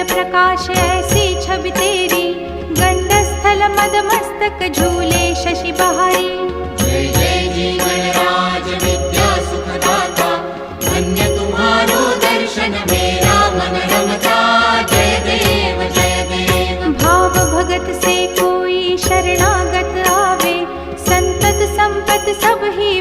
प्रकाश ऐसी छवि तेरी, गंडस्थल मद मस्तक झूले शशि बहारी। जय जय जीवन राज विद्या सुखदाता, धन्य तुम्हारो दर्शन मेरा मन रमता। जय देव जय देव। भाव भगत से कोई शरणागत आवे, संतत संपत सब ही